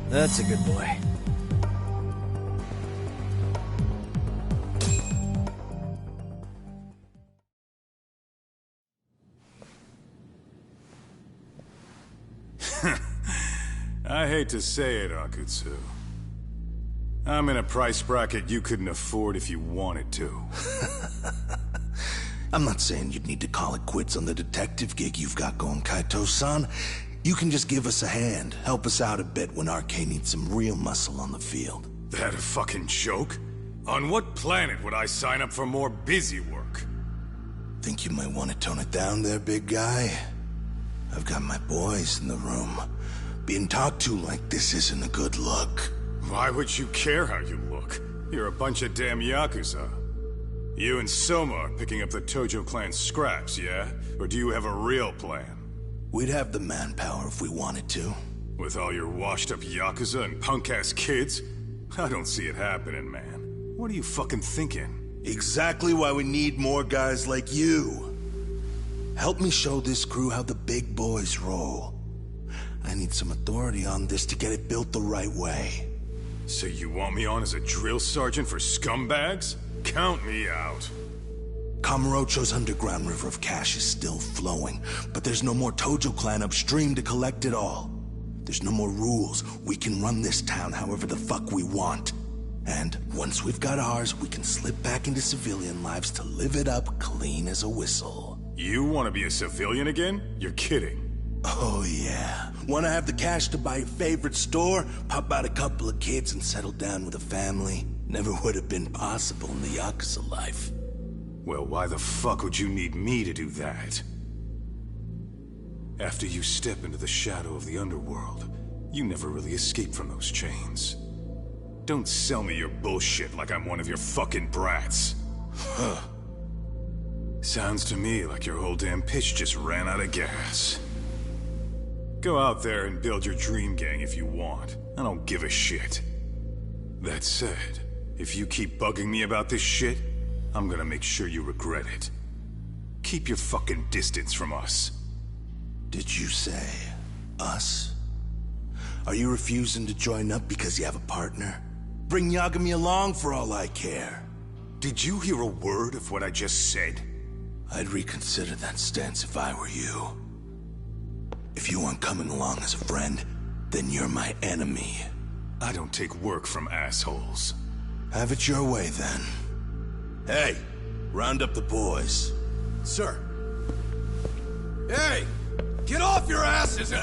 That's a good boy. I hate to say it, Akutsu. I'm in a price bracket you couldn't afford if you wanted to. I'm not saying you'd need to call it quits on the detective gig you've got going, Kaito-san. You can just give us a hand, help us out a bit when RK needs some real muscle on the field. That a fucking joke? On what planet would I sign up for more busy work? Think you might want to tone it down there, big guy? I've got my boys in the room. Being talked to like this isn't a good look. Why would you care how you look? You're a bunch of damn Yakuza. You and Soma are picking up the Tojo clan scraps, yeah? Or do you have a real plan? We'd have the manpower if we wanted to. With all your washed-up Yakuza and punk-ass kids? I don't see it happening, man. What are you fucking thinking? Exactly why we need more guys like you. Help me show this crew how the big boys roll. I need some authority on this to get it built the right way. So you want me on as a drill sergeant for scumbags? Count me out. Kamurocho's underground river of cash is still flowing, but there's no more Tojo clan upstream to collect it all. There's no more rules. We can run this town however the fuck we want. And once we've got ours, we can slip back into civilian lives to live it up clean as a whistle. You want to be a civilian again? You're kidding. Oh, yeah. Want to have the cash to buy your favorite store, pop out a couple of kids, and settle down with a family? Never would have been possible in the Yakuza life. Well, why the fuck would you need me to do that? After you step into the shadow of the underworld, you never really escape from those chains. Don't sell me your bullshit like I'm one of your fucking brats. Huh. Sounds to me like your whole damn pitch just ran out of gas. Go out there and build your dream gang if you want. I don't give a shit. That said, if you keep bugging me about this shit, I'm gonna make sure you regret it. Keep your fucking distance from us. Did you say us? Are you refusing to join up because you have a partner? Bring Yagami along for all I care. Did you hear a word of what I just said? I'd reconsider that stance if I were you. If you aren't coming along as a friend, then you're my enemy. I don't take work from assholes. Have it your way, then. Hey, round up the boys. Sir. Hey! Get off your asses!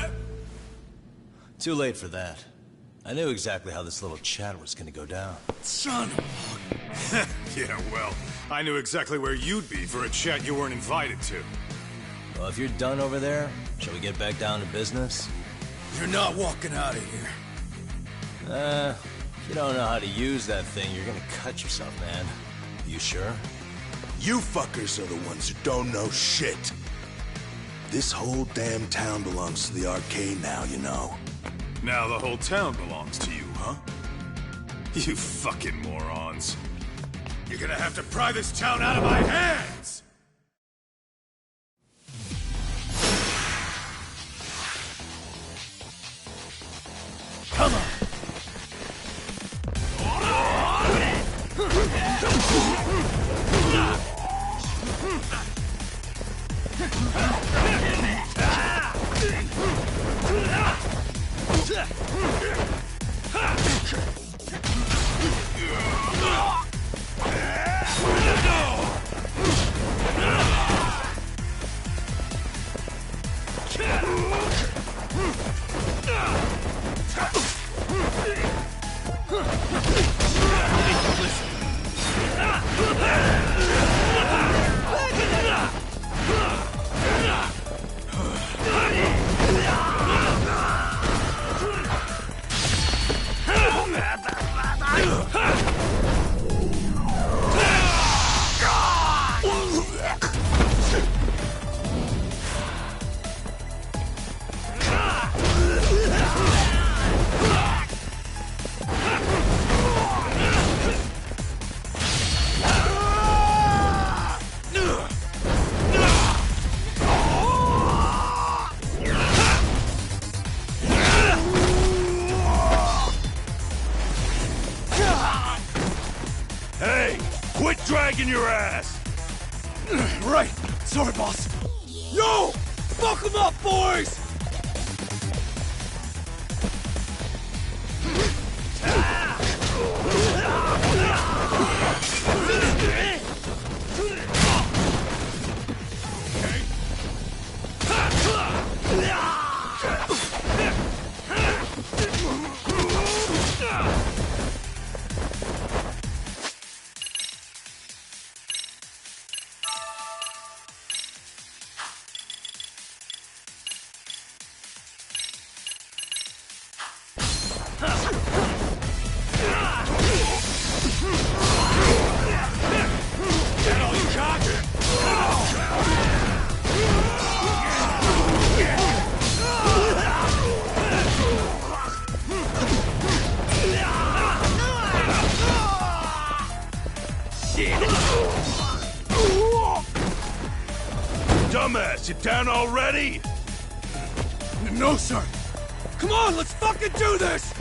Too late for that. I knew exactly how this little chat was gonna go down. Son of Yeah, well, I knew exactly where you'd be for a chat you weren't invited to. Well, if you're done over there, shall we get back down to business? You're not walking out of here. If you don't know how to use that thing, you're gonna cut yourself, man. You sure? You fuckers are the ones who don't know shit. This whole damn town belongs to the arcade now, you know. Now the whole town belongs to you, huh? You fucking morons. You're gonna have to pry this town out of my hands! Come on! Hey! Quit dragging your ass! Right! Sorry, boss. Yo! Fuck them up, boys! Dumbass, you down already? No, sir! Come on, let's fucking do this!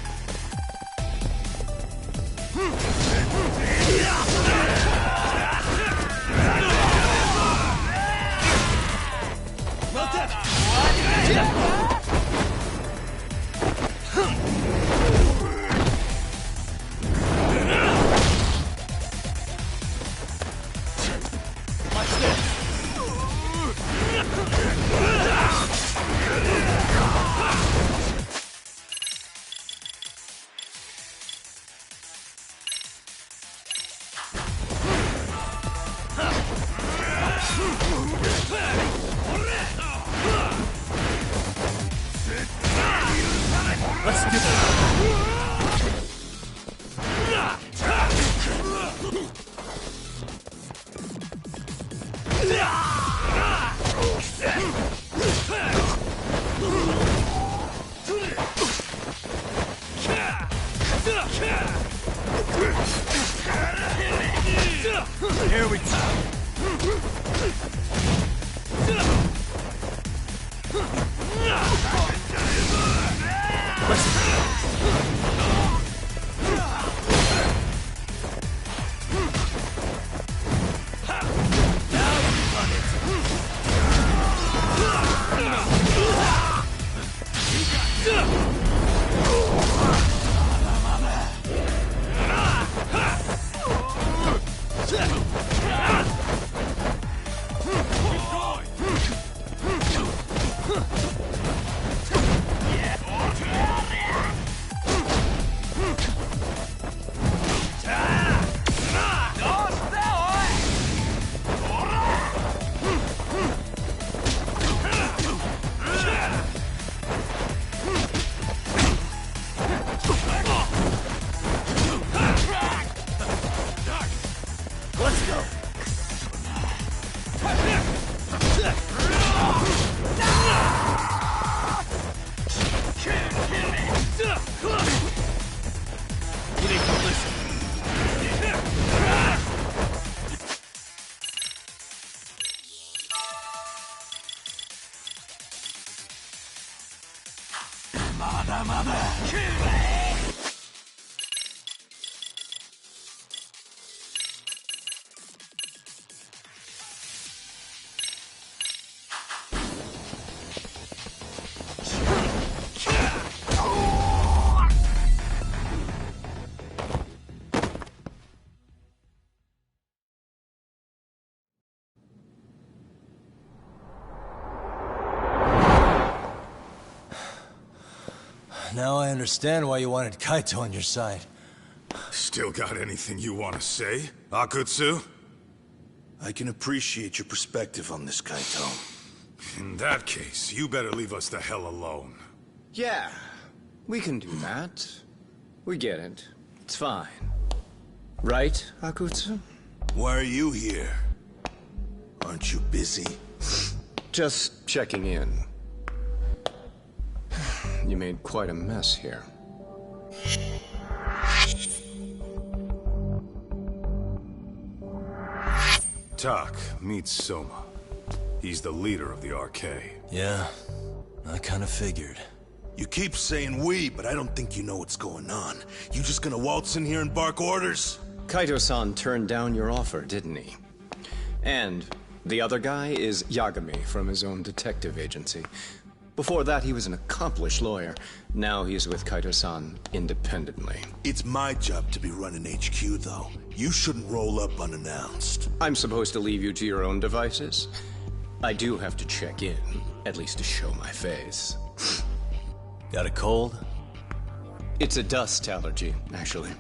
Now I understand why you wanted Kaito on your side. Still got anything you want to say, Akutsu? I can appreciate your perspective on this, Kaito. In that case, you better leave us the hell alone. Yeah, we can do that. We get it. It's fine. Right, Akutsu? Why are you here? Aren't you busy? Just checking in. You made quite a mess here. Tak, meet Soma. He's the leader of the RK. Yeah, I kinda figured. You keep saying we, but I don't think you know what's going on. You just gonna waltz in here and bark orders? Kaito-san turned down your offer, didn't he? And the other guy is Yagami from his own detective agency. Before that, he was an accomplished lawyer. Now he's with Kaito-san independently. It's my job to be running HQ, though. You shouldn't roll up unannounced. I'm supposed to leave you to your own devices? I do have to check in, at least to show my face. Got a cold? It's a dust allergy, actually.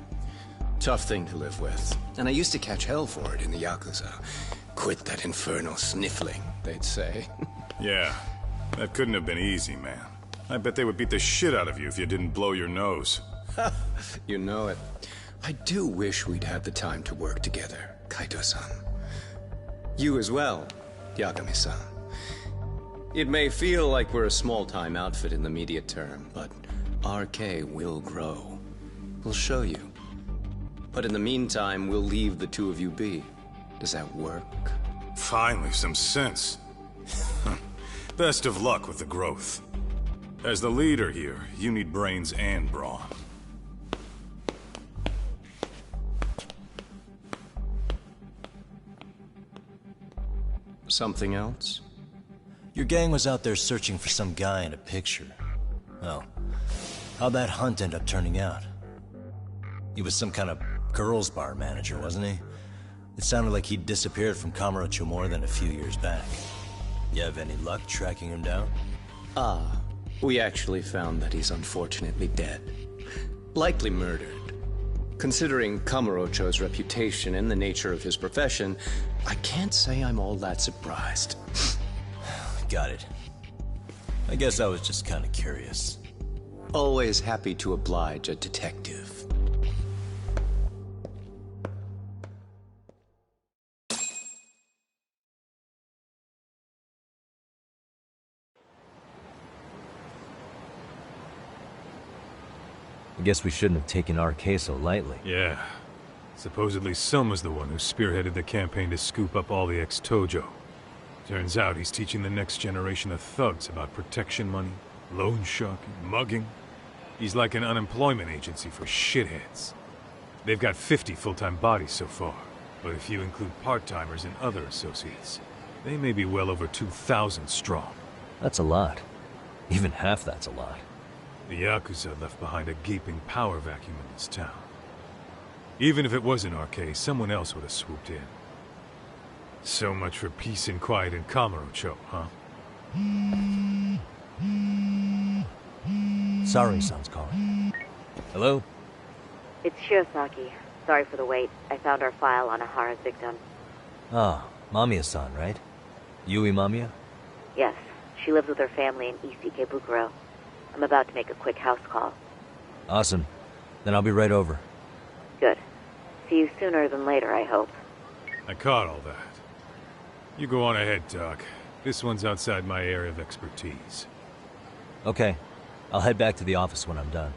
Tough thing to live with. And I used to catch hell for it in the Yakuza. Quit that infernal sniffling, they'd say. Yeah, that couldn't have been easy, man. I bet they would beat the shit out of you if you didn't blow your nose. You know it. I do wish we'd had the time to work together, Kaito-san. You as well, Yagami-san. It may feel like we're a small-time outfit in the immediate term, but RK will grow. We'll show you. But in the meantime, we'll leave the two of you be. Does that work? Finally, some sense. Best of luck with the growth. As the leader here, you need brains and brawn. Something else? Your gang was out there searching for some guy in a picture. Oh, how'd that hunt end up turning out? He was some kind of girls' bar manager, wasn't he? It sounded like he'd disappeared from Kamurocho more than a few years back. You have any luck tracking him down? We actually found that he's unfortunately dead. Likely murdered. Considering Kamurocho's reputation and the nature of his profession, I can't say I'm all that surprised. Got it. I guess I was just kind of curious. Always happy to oblige a detective. I guess we shouldn't have taken RK so lightly. Yeah. Supposedly Soma's the one who spearheaded the campaign to scoop up all the ex-Tojo. Turns out he's teaching the next generation of thugs about protection money, loan sharking, mugging. He's like an unemployment agency for shitheads. They've got 50 full-time bodies so far, but if you include part-timers and other associates, they may be well over 2,000 strong. That's a lot. Even half that's a lot. The Yakuza left behind a gaping power vacuum in this town. Even if it wasn't RK, someone else would have swooped in. So much for peace and quiet in Kamurocho, huh? Sorry-san's calling. Hello? It's Shirosaki. Sorry for the wait. I found our file on Ahara's victim. Ah, Mamiya-san, right? Yui Mamiya? Yes, she lives with her family in East Ikebukuro. I'm about to make a quick house call. Awesome. Then I'll be right over. Good. See you sooner than later, I hope. I caught all that. You go on ahead, Doc. This one's outside my area of expertise. Okay. I'll head back to the office when I'm done.